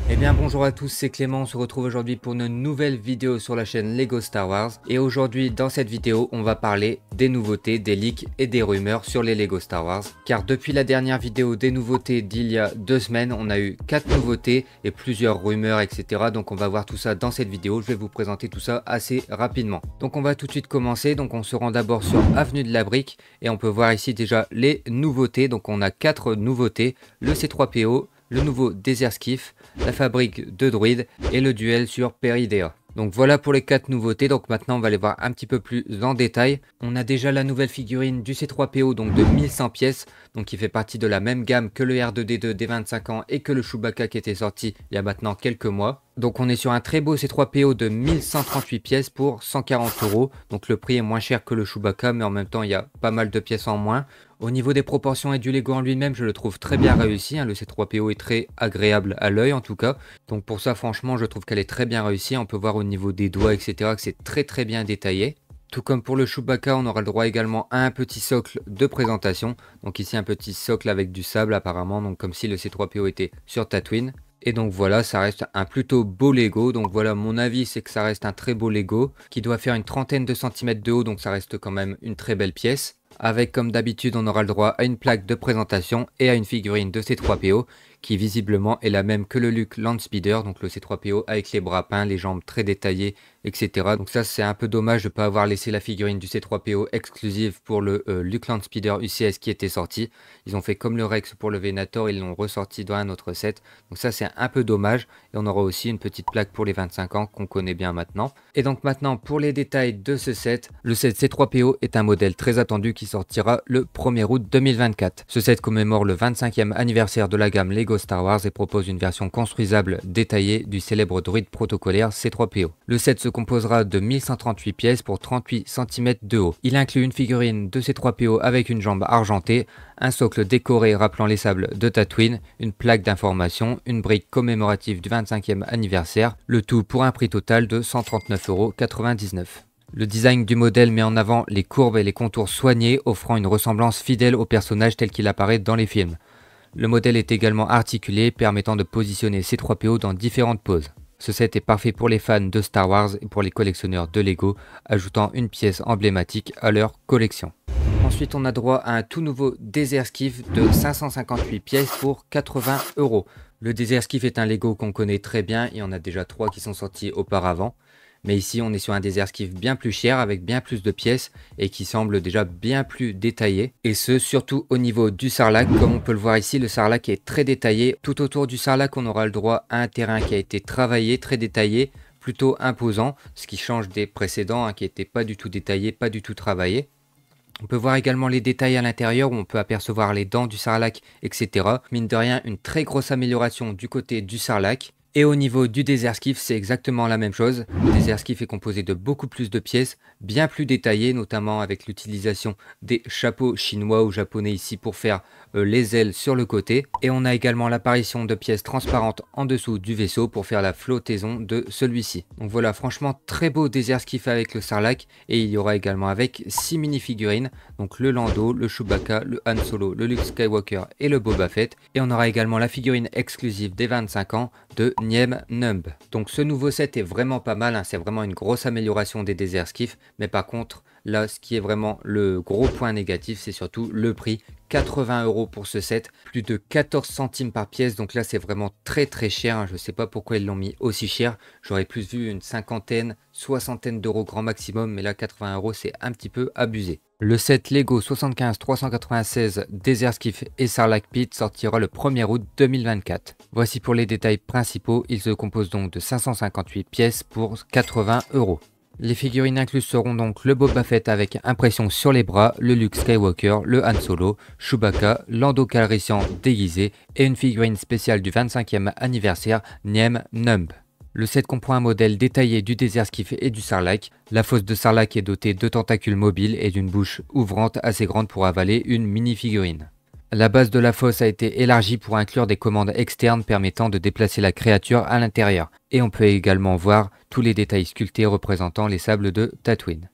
Eh bien bonjour à tous, c'est Clément, on se retrouve aujourd'hui pour une nouvelle vidéo sur la chaîne Lego Star Wars. Et aujourd'hui dans cette vidéo on va parler des nouveautés, des leaks et des rumeurs sur les Lego Star Wars. Car depuis la dernière vidéo des nouveautés d'il y a 2 semaines, on a eu 4 nouveautés et plusieurs rumeurs etc. Donc on va voir tout ça dans cette vidéo, je vais vous présenter tout ça assez rapidement. Donc on va tout de suite commencer, donc on se rend d'abord sur Avenue de la Brique et on peut voir ici déjà les nouveautés. Donc on a 4 nouveautés, le C3PO, le nouveau Desert Skiff, la fabrique de droïdes et le duel sur Peridea. Donc voilà pour les 4 nouveautés, donc maintenant on va les voir un petit peu plus en détail. On a déjà la nouvelle figurine du C3PO, donc de 1100 pièces, donc qui fait partie de la même gamme que le R2D2 des 25 ans et que le Chewbacca qui était sorti il y a maintenant quelques mois. Donc on est sur un très beau C3PO de 1138 pièces pour 140 €. Donc le prix est moins cher que le Chewbacca, mais en même temps il y a pas mal de pièces en moins. Au niveau des proportions et du Lego en lui-même, je le trouve très bien réussi. Le C3PO est très agréable à l'œil en tout cas. Donc pour ça franchement je trouve qu'elle est très bien réussie. On peut voir au niveau des doigts etc. que c'est très bien détaillé. Tout comme pour le Chewbacca, on aura le droit également à un petit socle de présentation. Donc ici un petit socle avec du sable apparemment, donc comme si le C3PO était sur Tatooine. Et donc voilà, ça reste un plutôt beau Lego. Donc voilà, mon avis c'est que ça reste un très beau Lego qui doit faire une trentaine de centimètres de haut, donc ça reste quand même une très belle pièce. Avec comme d'habitude, on aura le droit à une plaque de présentation et à une figurine de C3PO qui visiblement est la même que le Luke Landspeeder, donc le C3PO avec les bras peints, les jambes très détaillées, etc. Donc ça c'est un peu dommage de ne pas avoir laissé la figurine du C3PO exclusive pour le Luke Landspeeder UCS qui était sorti. Ils ont fait comme le Rex pour le Venator, ils l'ont ressorti dans un autre set. Donc ça c'est un peu dommage. Et on aura aussi une petite plaque pour les 25 ans qu'on connaît bien maintenant. Et donc maintenant pour les détails de ce set, le set C3PO est un modèle très attendu qui sortira le 1er août 2024. Ce set commémore le 25e anniversaire de la gamme Lego Star Wars et propose une version construisable détaillée du célèbre droïde protocolaire C3PO. Le set se composera de 1138 pièces pour 38 cm de haut. Il inclut une figurine de C3PO avec une jambe argentée, un socle décoré rappelant les sables de Tatooine, une plaque d'information, une brique commémorative du 25e anniversaire, le tout pour un prix total de 139,99 €. Le design du modèle met en avant les courbes et les contours soignés, offrant une ressemblance fidèle au personnage tel qu'il apparaît dans les films. Le modèle est également articulé, permettant de positionner C3PO dans différentes poses. Ce set est parfait pour les fans de Star Wars et pour les collectionneurs de Lego, ajoutant une pièce emblématique à leur collection. Ensuite, on a droit à un tout nouveau Desert Skiff de 558 pièces pour 80 €. Le Desert Skiff est un Lego qu'on connaît très bien et on a déjà 3 qui sont sortis auparavant. Mais ici, on est sur un Desert Skiff bien plus cher avec bien plus de pièces et qui semble déjà bien plus détaillé. Et ce, surtout au niveau du sarlac. Comme on peut le voir ici, le sarlac est très détaillé. Tout autour du sarlac, on aura le droit à un terrain qui a été travaillé, très détaillé, plutôt imposant. Ce qui change des précédents qui n'étaient pas du tout détaillés, pas du tout travaillés. On peut voir également les détails à l'intérieur où on peut apercevoir les dents du sarlac, etc. Mine de rien, une très grosse amélioration du côté du sarlac. Et au niveau du Desert Skiff, c'est exactement la même chose. Le Desert Skiff est composé de beaucoup plus de pièces, bien plus détaillées, notamment avec l'utilisation des chapeaux chinois ou japonais ici pour faire les ailes sur le côté. Et on a également l'apparition de pièces transparentes en dessous du vaisseau pour faire la flottaison de celui-ci. Donc voilà, franchement très beau Desert Skiff avec le sarlac. Et il y aura également avec 6 mini-figurines, donc le Lando, le Chewbacca, le Han Solo, le Luke Skywalker et le Boba Fett. Et on aura également la figurine exclusive des 25 ans de Nien Nunb. Donc ce nouveau set est vraiment pas mal, c'est vraiment une grosse amélioration des Desert Skiff, mais par contre là ce qui est vraiment le gros point négatif c'est surtout le prix. 80 € pour ce set, plus de 14 centimes par pièce, donc là c'est vraiment très cher, je sais pas pourquoi ils l'ont mis aussi cher, j'aurais plus vu une cinquantaine, soixantaine d'euros grand maximum, mais là 80 € c'est un petit peu abusé. Le set Lego 75 396 Desert Skiff et Sarlacc Pit sortira le 1er août 2024. Voici pour les détails principaux, il se compose donc de 558 pièces pour 80 €. Les figurines incluses seront donc le Boba Fett avec impression sur les bras, le Luke Skywalker, le Han Solo, Chewbacca, Lando Calrissian déguisé et une figurine spéciale du 25e anniversaire Nien Nunb. Le set comprend un modèle détaillé du Desert Skiff et du Sarlacc. La fosse de Sarlacc est dotée de tentacules mobiles et d'une bouche ouvrante assez grande pour avaler une mini-figurine. La base de la fosse a été élargie pour inclure des commandes externes permettant de déplacer la créature à l'intérieur. Et on peut également voir tous les détails sculptés représentant les sables de Tatooine.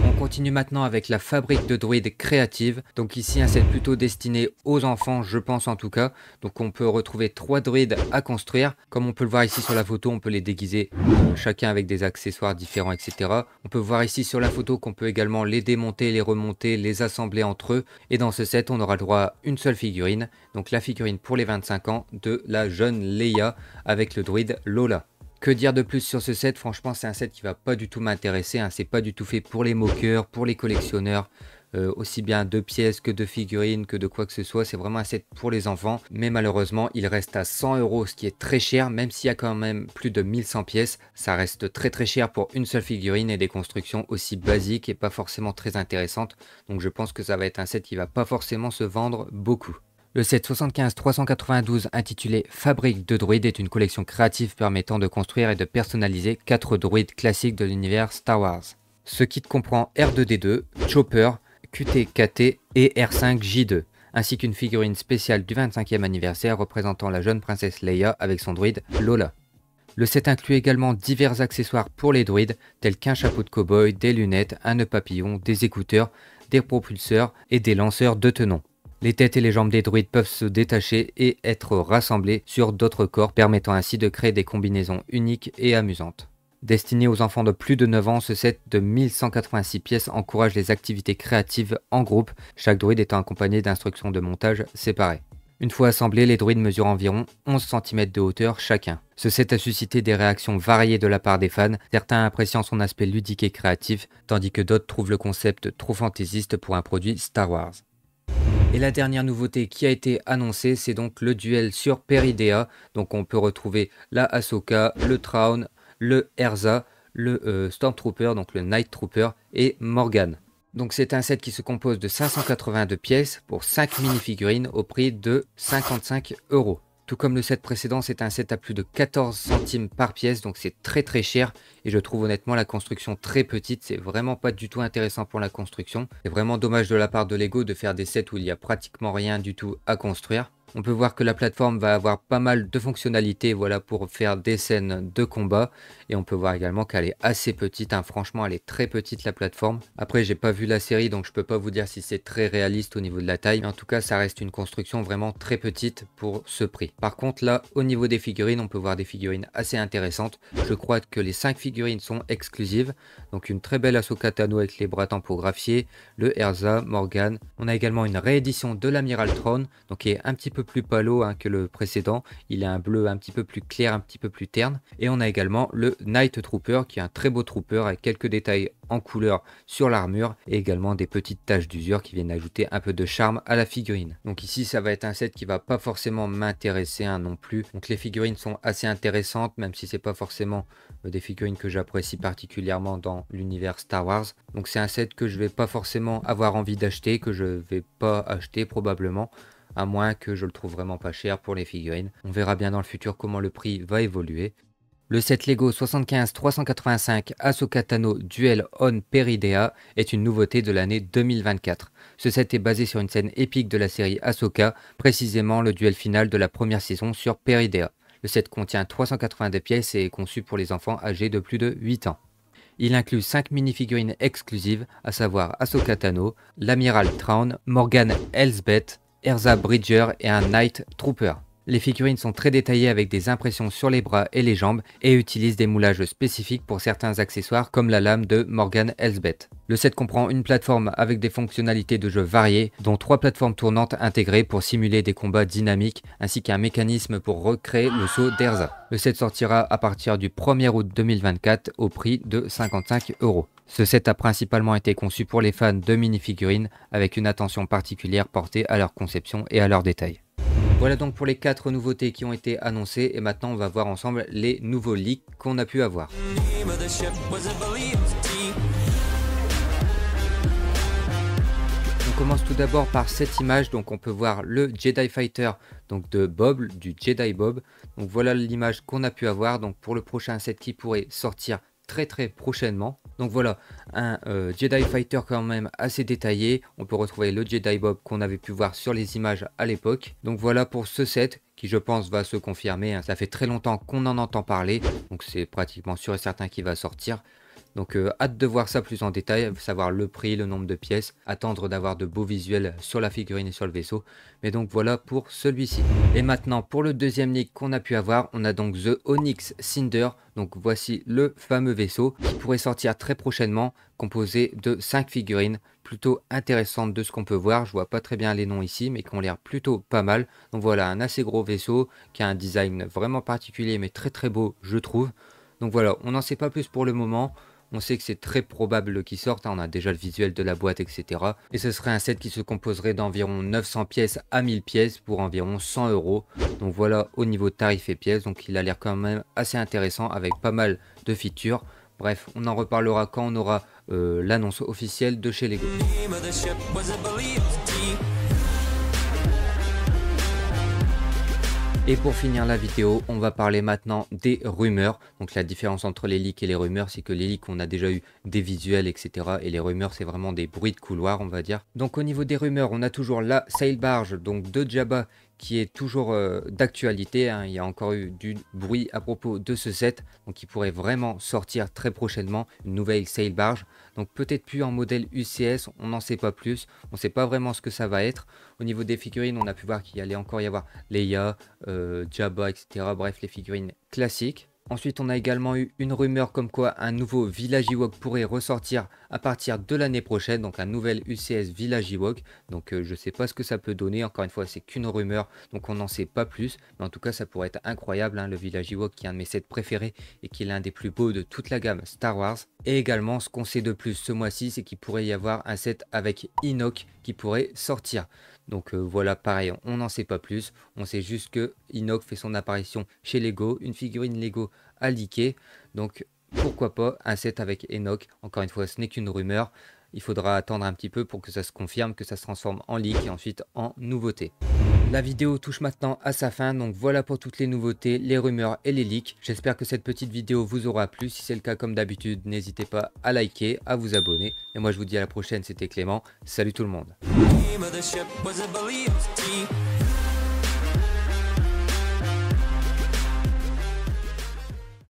On continue maintenant avec la fabrique de druides créative. Donc ici un set plutôt destiné aux enfants, je pense en tout cas. Donc on peut retrouver 3 druides à construire. Comme on peut le voir ici sur la photo, on peut les déguiser chacun avec des accessoires différents, etc. On peut voir ici sur la photo qu'on peut également les démonter, les remonter, les assembler entre eux. Et dans ce set, on aura le droit à une seule figurine. Donc la figurine pour les 25 ans de la jeune Leia avec le druide Lola. Que dire de plus sur ce set? Franchement, c'est un set qui va pas du tout m'intéresser, hein. C'est pas du tout fait pour les moqueurs, pour les collectionneurs, aussi bien de pièces que de figurines, que de quoi que ce soit. C'est vraiment un set pour les enfants. Mais malheureusement, il reste à 100 €, ce qui est très cher. Même s'il y a quand même plus de 1100 pièces, ça reste très très cher pour une seule figurine et des constructions aussi basiques et pas forcément très intéressantes. Donc je pense que ça va être un set qui va pas forcément se vendre beaucoup. Le set 75-392 intitulé Fabrique de druides est une collection créative permettant de construire et de personnaliser 4 druides classiques de l'univers Star Wars. Ce kit comprend R2D2, Chopper, QT-KT et R5J2, ainsi qu'une figurine spéciale du 25e anniversaire représentant la jeune princesse Leia avec son druide Lola. Le set inclut également divers accessoires pour les druides tels qu'un chapeau de cow-boy, des lunettes, un nœud papillon, des écouteurs, des propulseurs et des lanceurs de tenons. Les têtes et les jambes des druides peuvent se détacher et être rassemblées sur d'autres corps, permettant ainsi de créer des combinaisons uniques et amusantes. Destiné aux enfants de plus de 9 ans, ce set de 1186 pièces encourage les activités créatives en groupe, chaque druide étant accompagné d'instructions de montage séparées. Une fois assemblés, les druides mesurent environ 11 cm de hauteur chacun. Ce set a suscité des réactions variées de la part des fans, certains appréciant son aspect ludique et créatif, tandis que d'autres trouvent le concept trop fantaisiste pour un produit Star Wars. Et la dernière nouveauté qui a été annoncée, c'est donc le duel sur Peridea. Donc on peut retrouver la Ahsoka, le Thrawn, le Erza, le Stormtrooper, donc le Night Trooper et Morgan. Donc c'est un set qui se compose de 582 pièces pour 5 mini-figurines au prix de 55 €. Tout comme le set précédent, c'est un set à plus de 14 centimes par pièce, donc c'est très très cher. Et je trouve honnêtement la construction très petite, c'est vraiment pas du tout intéressant pour la construction. C'est vraiment dommage de la part de Lego de faire des sets où il n'y a pratiquement rien du tout à construire. On peut voir que la plateforme va avoir pas mal de fonctionnalités, voilà, pour faire des scènes de combat. Et on peut voir également qu'elle est assez petite, hein. Franchement elle est très petite la plateforme. Après j'ai pas vu la série donc je peux pas vous dire si c'est très réaliste au niveau de la taille. Mais en tout cas ça reste une construction vraiment très petite pour ce prix. Par contre là au niveau des figurines, on peut voir des figurines assez intéressantes. Je crois que les 5 figurines sont exclusives. Donc une très belle Ahsoka Tano avec les bras tampographiés, le Erza, Morgan. On a également une réédition de l'Amiral Thrawn, donc qui est un petit peu plus pâle, hein, que le précédent. Il est un bleu un petit peu plus clair, un petit peu plus terne. Et on a également le Night Trooper qui est un très beau trooper avec quelques détails en couleur sur l'armure et également des petites taches d'usure qui viennent ajouter un peu de charme à la figurine. Donc ici ça va être un set qui va pas forcément m'intéresser, hein, non plus. Donc les figurines sont assez intéressantes même si c'est pas forcément des figurines que j'apprécie particulièrement dans l'univers Star Wars. Donc c'est un set que je vais pas forcément avoir envie d'acheter, que je vais pas acheter probablement, à moins que je le trouve vraiment pas cher pour les figurines. On verra bien dans le futur comment le prix va évoluer. Le set Lego 75-385 Ahsoka Tano Duel on Peridea est une nouveauté de l'année 2024. Ce set est basé sur une scène épique de la série Ahsoka, précisément le duel final de la première saison sur Peridea. Le set contient 382 pièces et est conçu pour les enfants âgés de plus de 8 ans. Il inclut 5 mini-figurines exclusives, à savoir Ahsoka Tano, l'Amiral Thrawn, Morgan Elsbeth, Erza Bridger et un Night Trooper. Les figurines sont très détaillées avec des impressions sur les bras et les jambes et utilisent des moulages spécifiques pour certains accessoires comme la lame de Morgan Elsbeth. Le set comprend une plateforme avec des fonctionnalités de jeu variées, dont 3 plateformes tournantes intégrées pour simuler des combats dynamiques ainsi qu'un mécanisme pour recréer le saut d'Erza. Le set sortira à partir du 1er août 2024 au prix de 55 €. Ce set a principalement été conçu pour les fans de mini-figurines avec une attention particulière portée à leur conception et à leurs détails. Voilà donc pour les 4 nouveautés qui ont été annoncées et maintenant on va voir ensemble les nouveaux leaks qu'on a pu avoir. On commence tout d'abord par cette image, donc on peut voir le Jedi Fighter donc de Bob, du Jedi Bob. Donc voilà l'image qu'on a pu avoir donc pour le prochain set qui pourrait sortir très prochainement. Donc voilà, un Jedi Fighter quand même assez détaillé. On peut retrouver le Jedi Bob qu'on avait pu voir sur les images à l'époque. Donc voilà pour ce set qui je pense va se confirmer, hein. Ça fait très longtemps qu'on en entend parler, donc c'est pratiquement sûr et certain qu'il va sortir. Donc hâte de voir ça plus en détail, savoir le prix, le nombre de pièces, attendre d'avoir de beaux visuels sur la figurine et sur le vaisseau. Mais donc voilà pour celui-ci. Et maintenant pour le deuxième leak qu'on a pu avoir, on a donc The Onyx Cinder. Donc voici le fameux vaisseau qui pourrait sortir très prochainement, composé de 5 figurines plutôt intéressantes de ce qu'on peut voir. Je vois pas très bien les noms ici, mais qui ont l'air plutôt pas mal. Donc voilà, un assez gros vaisseau qui a un design vraiment particulier mais très beau je trouve. Donc voilà, on n'en sait pas plus pour le moment. On sait que c'est très probable qu'il sorte, on a déjà le visuel de la boîte, etc. Et ce serait un set qui se composerait d'environ 900 pièces à 1000 pièces pour environ 100 €. Donc voilà au niveau tarif et pièces, donc il a l'air quand même assez intéressant avec pas mal de features. Bref, on en reparlera quand on aura l'annonce officielle de chez Lego. Et pour finir la vidéo, on va parler maintenant des rumeurs. Donc la différence entre les leaks et les rumeurs, c'est que les leaks, on a déjà eu des visuels, etc. Et les rumeurs, c'est vraiment des bruits de couloir, on va dire. Donc au niveau des rumeurs, on a toujours la sail barge donc de Jabba qui est toujours d'actualité. Hein. Il y a encore eu du bruit à propos de ce set. Donc il pourrait vraiment sortir très prochainement une nouvelle sail barge. Donc peut-être plus en modèle UCS, on n'en sait pas plus. On ne sait pas vraiment ce que ça va être. Au niveau des figurines, on a pu voir qu'il allait encore y avoir Leia, Jabba, etc. Bref, les figurines classiques. Ensuite, on a également eu une rumeur comme quoi un nouveau Village Ewok pourrait ressortir à partir de l'année prochaine. Donc un nouvel UCS Village Ewok. Donc je ne sais pas ce que ça peut donner. Encore une fois, c'est qu'une rumeur. Donc on n'en sait pas plus. Mais en tout cas, ça pourrait être incroyable. Hein, le Village Ewok qui est un de mes sets préférés et qui est l'un des plus beaux de toute la gamme Star Wars. Et également, ce qu'on sait de plus ce mois-ci, c'est qu'il pourrait y avoir un set avec Enoch qui pourrait sortir. Donc voilà, pareil, on n'en sait pas plus. On sait juste que Enoch fait son apparition chez Lego. Une figurine Lego a leaké. Donc pourquoi pas un set avec Enoch. Encore une fois, ce n'est qu'une rumeur. Il faudra attendre un petit peu pour que ça se confirme, que ça se transforme en leak et ensuite en nouveauté. La vidéo touche maintenant à sa fin, donc voilà pour toutes les nouveautés, les rumeurs et les leaks. J'espère que cette petite vidéo vous aura plu. Si c'est le cas, comme d'habitude, n'hésitez pas à liker, à vous abonner. Et moi je vous dis à la prochaine, c'était Clément. Salut tout le monde.